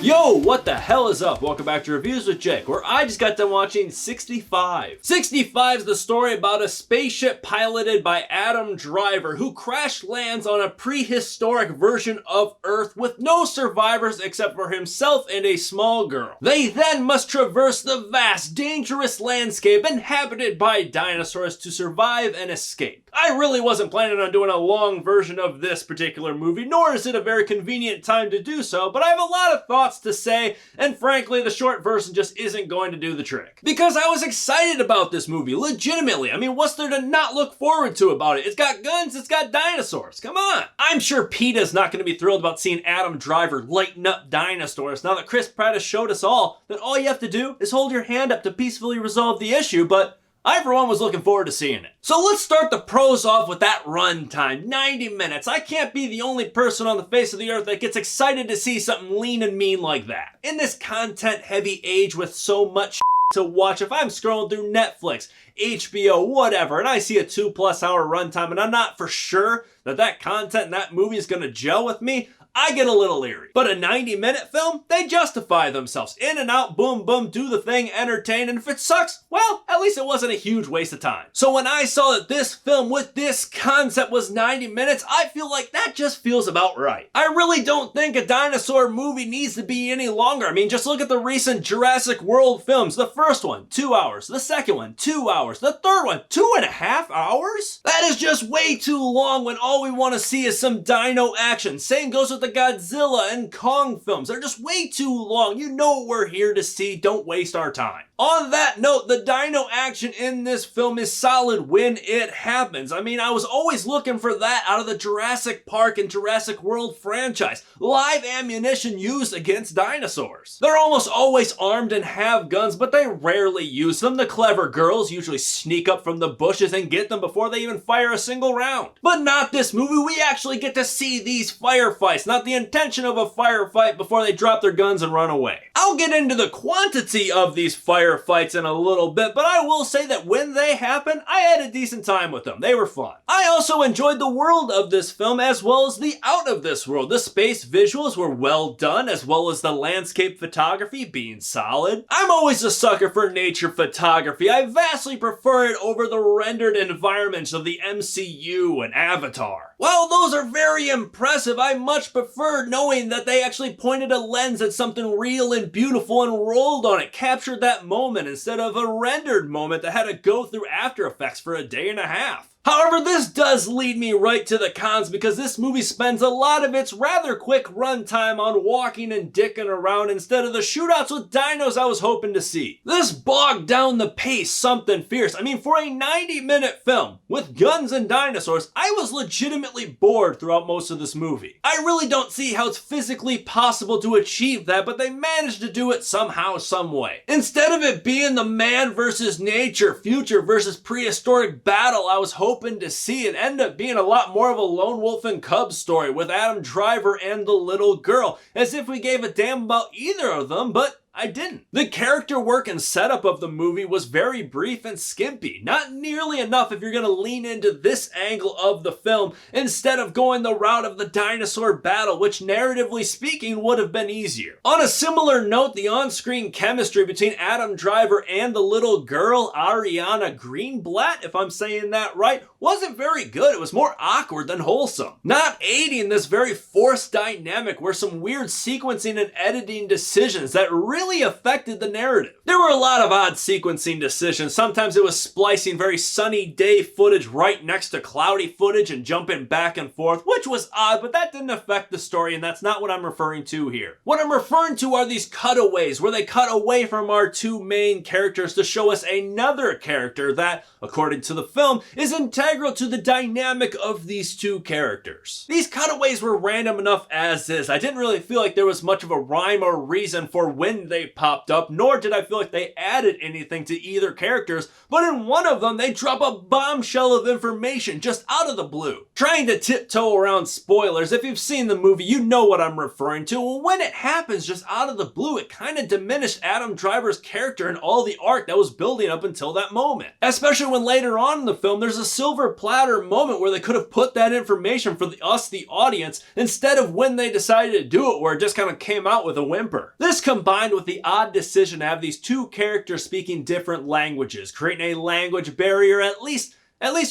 Yo, what the hell is up? Welcome back to Reviews with Jake, where I just got done watching 65. 65 is the story about a spaceship piloted by Adam Driver who crash lands on a prehistoric version of Earth with no survivors except for himself and a small girl. They then must traverse the vast, dangerous landscape inhabited by dinosaurs to survive and escape. I really wasn't planning on doing a long version of this particular movie, nor is it a very convenient time to do so, but I have a lot of thoughts to say, and frankly, the short version just isn't going to do the trick. Because I was excited about this movie, legitimately. I mean, what's there to not look forward to about it? It's got guns, it's got dinosaurs, come on! I'm sure PETA's not going to be thrilled about seeing Adam Driver lighten up dinosaurs now that Chris Pratt has showed us all that all you have to do is hold your hand up to peacefully resolve the issue, but I, for one, was looking forward to seeing it. So let's start the pros off with that runtime, 90 minutes. I can't be the only person on the face of the earth that gets excited to see something lean and mean like that. In this content-heavy age with so much to watch, if I'm scrolling through Netflix, HBO, whatever, and I see a 2+ hour runtime and I'm not for sure that content in that movie is gonna gel with me, I get a little leery. But a 90-minute film, they justify themselves. In and out, boom, boom, do the thing, entertain, and if it sucks, well, at least it wasn't a huge waste of time. So when I saw that this film with this concept was 90 minutes, I feel like that just feels about right. I really don't think a dinosaur movie needs to be any longer. I mean, just look at the recent Jurassic World films. The first one, 2 hours. The second one, 2 hours. The third one, 2.5 hours? That is just way too long when all we want to see is some dino action. Same goes with the Godzilla and Kong films. They're just way too long. You know what we're here to see. Don't waste our time. On that note, the dino action in this film is solid when it happens. I mean, I was always looking for that out of the Jurassic Park and Jurassic World franchise. Live ammunition used against dinosaurs. They're almost always armed and have guns, but they rarely use them. The clever girls usually sneak up from the bushes and get them before they even fire a single round. But not this movie. We actually get to see these firefights, not the intention of a firefight before they drop their guns and run away. I'll get into the quantity of these firefights in a little bit, but I will say that when they happen, I had a decent time with them. They were fun. I also enjoyed the world of this film as well as the out of this world. The space visuals were well done, as well as the landscape photography being solid. I'm always a sucker for nature photography. I vastly prefer it over the rendered environments of the MCU and Avatar. While those are very impressive, I much preferred knowing that they actually pointed a lens at something real and beautiful and rolled on it, captured that moment instead of a rendered moment that had to go through After Effects for a day and a half. However, this does lead me right to the cons because this movie spends a lot of its rather quick runtime on walking and dicking around instead of the shootouts with dinos I was hoping to see. This bogged down the pace something fierce. I mean, for a 90-minute film with guns and dinosaurs, I was legitimately bored throughout most of this movie. I really don't see how it's physically possible to achieve that, but they managed to do it somehow, some way. Instead of it being the man versus nature, future versus prehistoric battle I was hoping to see, it ended up being a lot more of a lone wolf and cub story with Adam Driver and the little girl, as if we gave a damn about either of them, but I didn't. The character work and setup of the movie was very brief and skimpy. Not nearly enough if you're gonna lean into this angle of the film instead of going the route of the dinosaur battle, which narratively speaking would have been easier. On a similar note, the on-screen chemistry between Adam Driver and the little girl, Ariana Greenblatt, if I'm saying that right, wasn't very good. It was more awkward than wholesome. Not aiding this very forced dynamic were some weird sequencing and editing decisions that really affected the narrative. There were a lot of odd sequencing decisions. Sometimes it was splicing very sunny day footage right next to cloudy footage and jumping back and forth, which was odd, but that didn't affect the story, and that's not what I'm referring to here. What I'm referring to are these cutaways, where they cut away from our two main characters to show us another character that, according to the film, is integral to the dynamic of these two characters. These cutaways were random enough as is. I didn't really feel like there was much of a rhyme or reason for when they popped up, nor did I feel like they added anything to either characters, but in one of them, they drop a bombshell of information just out of the blue. Trying to tiptoe around spoilers, if you've seen the movie, you know what I'm referring to. Well, when it happens just out of the blue, it kind of diminished Adam Driver's character and all the arc that was building up until that moment. Especially when later on in the film, there's a silver platter moment where they could have put that information for us, the audience, instead of when they decided to do it, where it just kind of came out with a whimper. This combined with the odd decision to have these two characters speaking different languages, creating a language barrier at least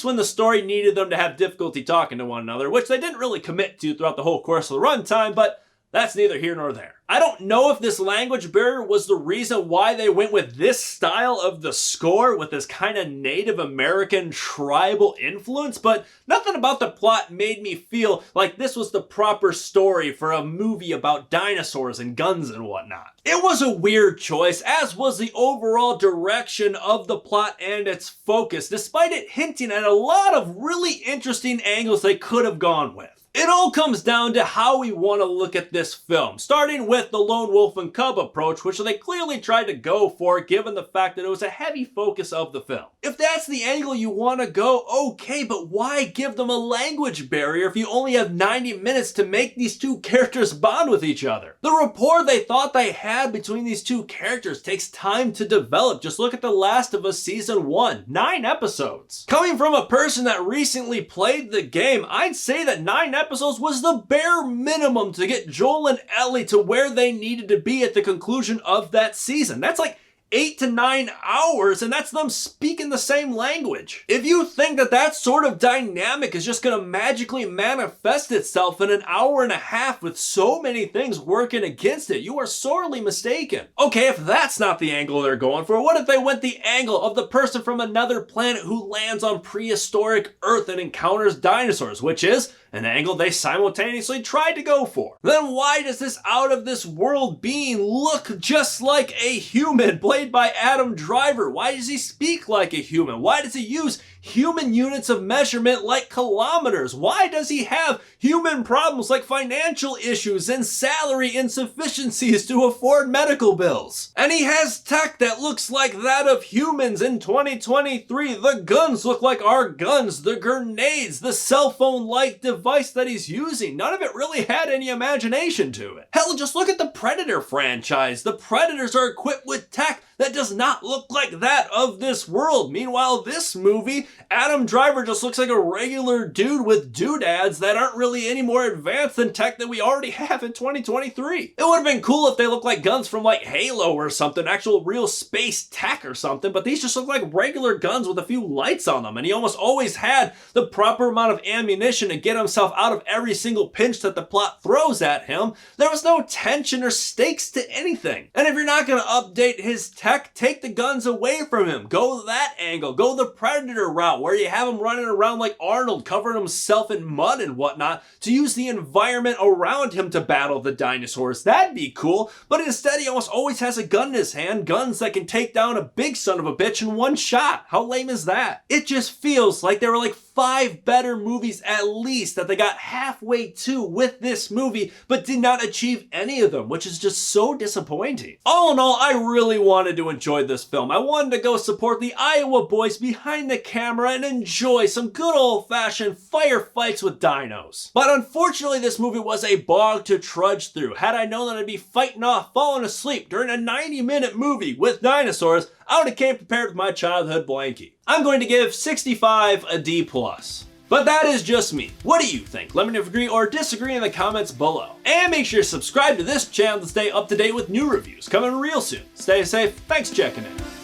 when the story needed them to have difficulty talking to one another, which they didn't really commit to throughout the whole course of the runtime, but that's neither here nor there. I don't know if this language barrier was the reason why they went with this style of the score with this kind of Native American tribal influence, but nothing about the plot made me feel like this was the proper story for a movie about dinosaurs and guns and whatnot. It was a weird choice, as was the overall direction of the plot and its focus, despite it hinting at a lot of really interesting angles they could have gone with. It all comes down to how we want to look at this film, starting with the lone wolf and cub approach, which they clearly tried to go for given the fact that it was a heavy focus of the film. If that's the angle you want to go, okay, but why give them a language barrier if you only have 90 minutes to make these two characters bond with each other? The rapport they thought they had between these two characters takes time to develop. Just look at The Last of Us Season 1, 9 episodes. Coming from a person that recently played the game, I'd say that 9 episodes was the bare minimum to get Joel and Ellie to where they needed to be at the conclusion of that season. That's like 8 to 9 hours, and that's them speaking the same language. If you think that that sort of dynamic is just going to magically manifest itself in an hour and a half with so many things working against it, you are sorely mistaken. Okay, if that's not the angle they're going for, what if they went the angle of the person from another planet who lands on prehistoric Earth and encounters dinosaurs, which is an angle they simultaneously tried to go for? Then why does this out-of-this-world being look just like a human played by Adam Driver? Why does he speak like a human? Why does he use human units of measurement like kilometers? Why does he have human problems like financial issues and salary insufficiencies to afford medical bills? And he has tech that looks like that of humans in 2023. The guns look like our guns, the grenades, the cell phone-like device that he's using. None of it really had any imagination to it. Hell, just look at the Predator franchise. The Predators are equipped with tech that does not look like that of this world. Meanwhile, this movie, Adam Driver just looks like a regular dude with doodads that aren't really any more advanced than tech that we already have in 2023. It would have been cool if they looked like guns from like Halo or something, actual real space tech or something, but these just look like regular guns with a few lights on them, and he almost always had the proper amount of ammunition to get himself out of every single pinch that the plot throws at him. There was no tension or stakes to anything. And if you're not going to update his tech, take the guns away from him. Go that angle. Go the Predator route where you have him running around like Arnold, covering himself in mud and whatnot to use the environment around him to battle the dinosaurs. That'd be cool, but instead he almost always has a gun in his hand, guns that can take down a big son of a bitch in one shot. How lame is that? It just feels like there were like 5 better movies at least that they got halfway to with this movie, but did not achieve any of them, which is just so disappointing. All in all, I really wanted to enjoy this film. I wanted to go support the Iowa boys behind the camera and enjoy some good old-fashioned firefights with dinos. But unfortunately, this movie was a bog to trudge through. Had I known that I'd be fighting off, falling asleep during a 90-minute movie with dinosaurs, I would have came prepared with my childhood blankie. I'm going to give 65 a D+. But that is just me. What do you think? Let me know if you agree or disagree in the comments below. And make sure to subscribe to this channel to stay up to date with new reviews coming real soon. Stay safe. Thanks for checking in.